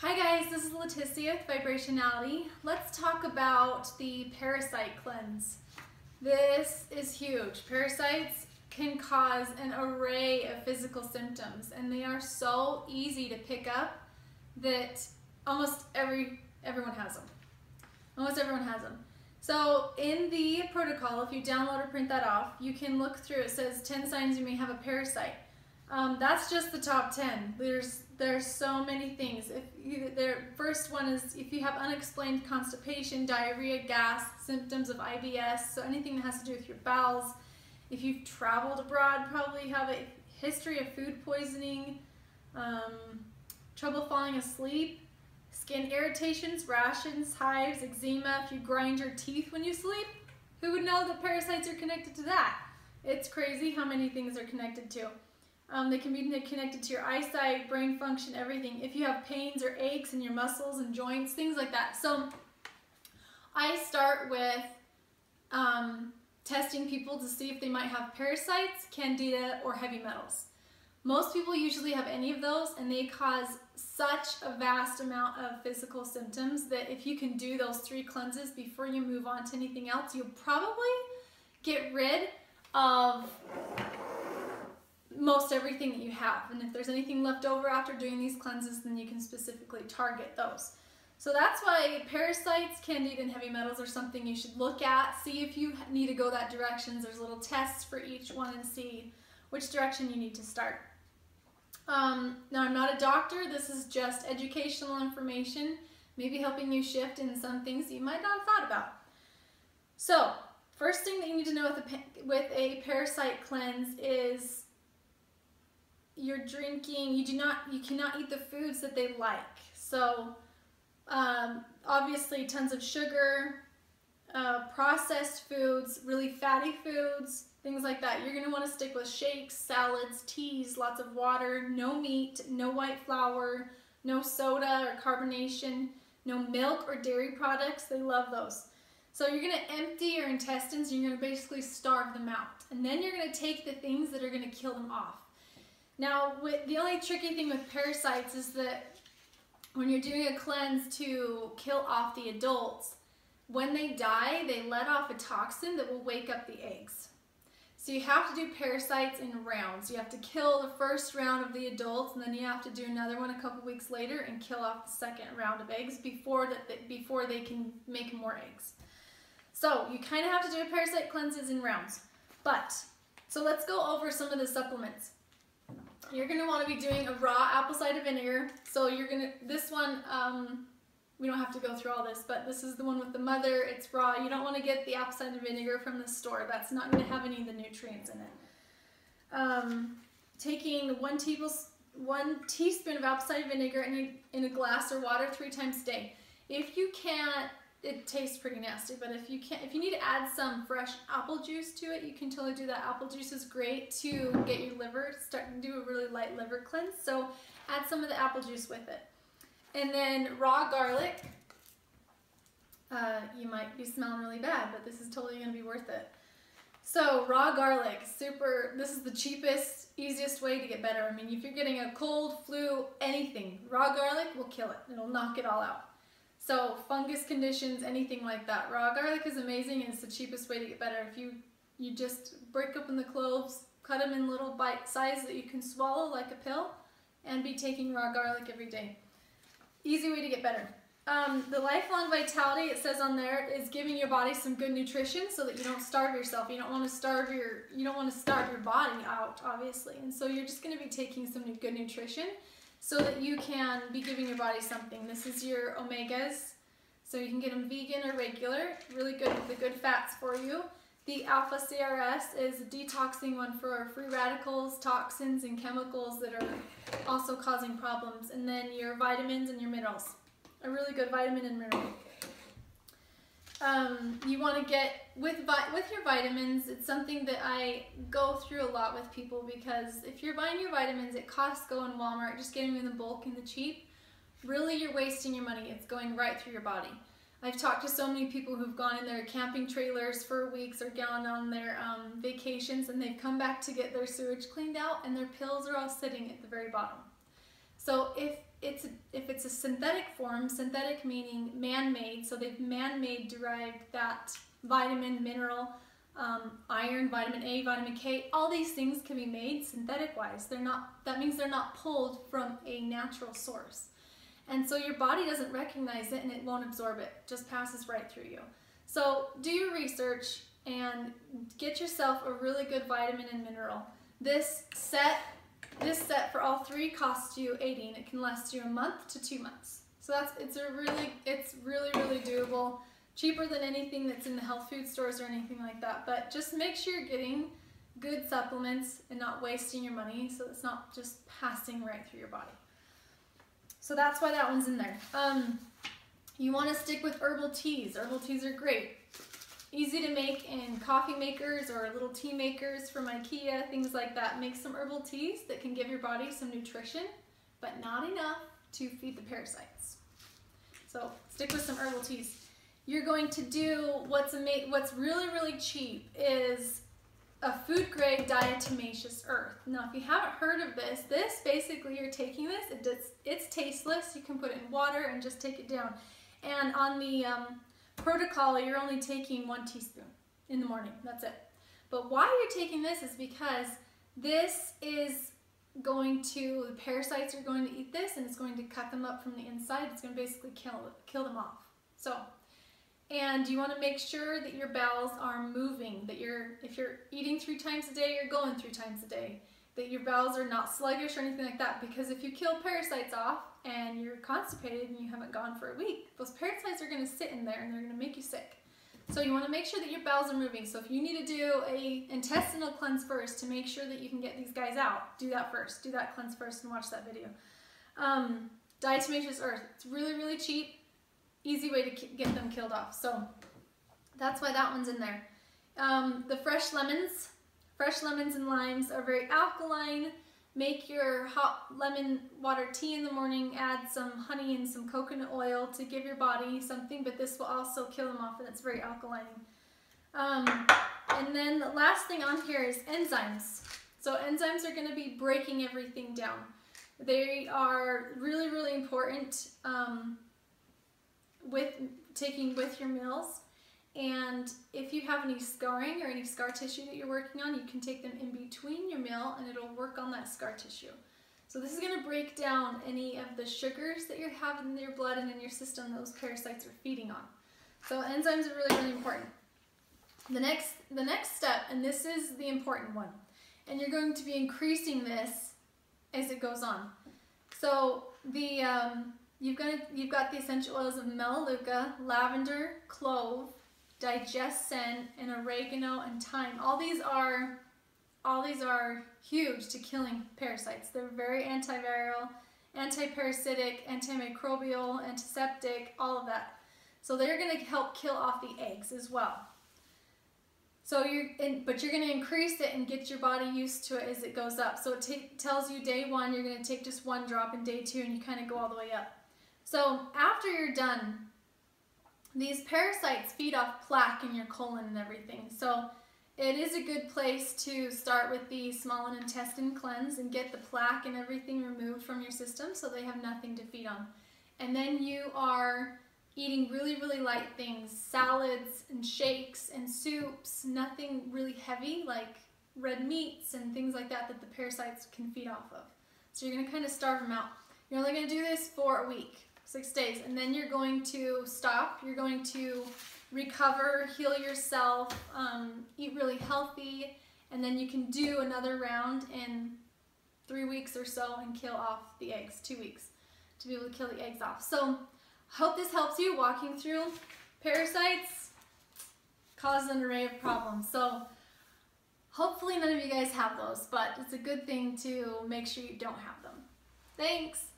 Hi guys, this is Leticia with Vibrationality. Let's talk about the Parasite Cleanse. This is huge. Parasites can cause an array of physical symptoms, and they are so easy to pick up that almost everyone has them. Almost everyone has them. So in the protocol, if you download or print that off, you can look through. It says 10 signs you may have a parasite. That's just the top 10. There's so many things. The first one is if you have unexplained constipation, diarrhea, gas, symptoms of IBS, so anything that has to do with your bowels. If you've traveled abroad, probably have a history of food poisoning, trouble falling asleep, skin irritations, rashes, hives, eczema. If you grind your teeth when you sleep, who would know that parasites are connected to that? It's crazy how many things are connected to. They can be connected to your eyesight, brain function, everything. If you have pains or aches in your muscles and joints, things like that. So I start with testing people to see if they might have parasites, candida, or heavy metals. Most people usually have any of those, and they cause such a vast amount of physical symptoms that if you can do those 3 cleanses before you move on to anything else, you'll probably get rid of most everything that you have. And if there's anything left over after doing these cleanses, then you can specifically target those. So that's why parasites, candida, and heavy metals are something you should look at. See if you need to go that direction. There's little tests for each one and see which direction you need to start. Now, I'm not a doctor. This is just educational information, maybe helping you shift in some things you might not have thought about. So first thing that you need to know with a parasite cleanse is you're drinking, you cannot eat the foods that they like. So obviously tons of sugar, processed foods, really fatty foods, things like that. You're going to want to stick with shakes, salads, teas, lots of water, no meat, no white flour, no soda or carbonation, no milk or dairy products. They love those. So you're going to empty your intestines and you're going to basically starve them out. And then you're going to take the things that are going to kill them off. Now, the only tricky thing with parasites is that when you're doing a cleanse to kill off the adults, when they die, they let off a toxin that will wake up the eggs. So you have to do parasites in rounds. You have to kill the first round of the adults, and then you have to do another one a couple weeks later and kill off the second round of eggs before they can make more eggs. So you kind of have to do parasite cleanses in rounds. So let's go over some of the supplements. You're going to want to be doing a raw apple cider vinegar. So this one, we don't have to go through all this, but this is the one with the mother. It's raw. You don't want to get the apple cider vinegar from the store. That's not going to have any of the nutrients in it. Taking 1 teaspoon of apple cider vinegar in a glass of water 3 times a day. If you can't, it tastes pretty nasty, but if you need to add some fresh apple juice to it, you can totally do that. Apple juice is great to get your liver, start to do a really light liver cleanse, so add some of the apple juice with it. And then raw garlic. You might be smelling really bad, but this is totally going to be worth it. So raw garlic, this is the cheapest, easiest way to get better. I mean, if you're getting a cold, flu, anything, raw garlic will kill it. It'll knock it all out. So fungus conditions, anything like that. Raw garlic is amazing, and it's the cheapest way to get better. If you just break open the cloves, cut them in little bite size that you can swallow like a pill, and be taking raw garlic every day. Easy way to get better. The lifelong vitality, it says on there, is giving your body some good nutrition so that you don't starve yourself. You don't want to starve your body out, obviously. And so you're just going to be taking some good nutrition so that you can be giving your body something. This is your omegas, so you can get them vegan or regular. Really good with the good fats for you. The alpha CRS is a detoxing one for free radicals, toxins, and chemicals that are also causing problems. And then your vitamins and your minerals. A really good vitamin and mineral. You want to get, with your vitamins, it's something that I go through a lot with people, because if you're buying your vitamins at Costco and Walmart, just getting them in the bulk and the cheap, really you're wasting your money. It's going right through your body. I've talked to so many people who've gone in their camping trailers for weeks or gone on their vacations, and they've come back to get their sewage cleaned out, and their pills are all sitting at the very bottom. So if it's it's a synthetic form, synthetic meaning man-made, so they've man-made derived that vitamin, mineral, iron, vitamin A, vitamin K, all these things can be made synthetic-wise. That means they're not pulled from a natural source. And so your body doesn't recognize it and it won't absorb it, just passes right through you. So do your research and get yourself a really good vitamin and mineral. This set for all three costs you $80 and it can last you a month to 2 months. So it's really doable. Cheaper than anything that's in the health food stores or anything like that. But just make sure you're getting good supplements and not wasting your money so it's not just passing right through your body. So that's why that one's in there. You want to stick with herbal teas. Herbal teas are great. Easy to make in coffee makers or little tea makers from IKEA, things like that. Make some herbal teas that can give your body some nutrition, but not enough to feed the parasites. So stick with some herbal teas. You're going to do what's really cheap is a food grade diatomaceous earth. Now if you haven't heard of this basically you're taking this, it's tasteless, you can put it in water and just take it down. And on the protocol you're only taking 1 teaspoon in the morning, that's it. But why you're taking this is because this is the parasites are going to eat this and it's going to cut them up from the inside. It's going to basically kill them off. And you want to make sure that your bowels are moving, that if you're eating 3 times a day, you're going 3 times a day, that your bowels are not sluggish or anything like that, because if you kill parasites off and you're constipated and you haven't gone for a week, those parasites are going to sit in there and they're going to make you sick. So you want to make sure that your bowels are moving. So if you need to do a intestinal cleanse first to make sure that you can get these guys out, do that first. Do that cleanse first and watch that video. Diatomaceous earth, it's really cheap. Easy way to get them killed off. So that's why that one's in there. The fresh lemons and limes are very alkaline. Make your hot lemon water tea in the morning, add some honey and some coconut oil to give your body something, but this will also kill them off and it's very alkaline. And then the last thing on here is enzymes. So enzymes are going to be breaking everything down. They are really important taking with your meals, and if you have any scarring or any scar tissue that you're working on, you can take them in between your meal and it'll work on that scar tissue. So this is going to break down any of the sugars that you're having in your blood and in your system those parasites are feeding on. So enzymes are really important. The next step, and this is the important one, and you're going to be increasing this as it goes on. So you've got the essential oils of melaleuca, lavender, clove, digestion, and oregano and thyme. All these are huge to killing parasites. They're very antiviral, antiparasitic, antimicrobial, antiseptic, all of that. So they're going to help kill off the eggs as well. So but you're going to increase it and get your body used to it as it goes up. So it tells you day 1 you're going to take just 1 drop, and day 2 and you kind of go all the way up. So after you're done, these parasites feed off plaque in your colon and everything. So it is a good place to start with the small intestine cleanse and get the plaque and everything removed from your system so they have nothing to feed on. And then you are eating really light things, salads and shakes and soups, nothing really heavy like red meats and things like that the parasites can feed off of. So you're going to kind of starve them out. You're only going to do this for a week, 6 days, and then you're going to stop. You're going to recover, heal yourself, eat really healthy, and then you can do another round in 3 weeks or so and kill off the eggs, 2 weeks, to be able to kill the eggs off. So hope this helps you. Walking through parasites cause an array of problems. So hopefully none of you guys have those, but it's a good thing to make sure you don't have them. Thanks.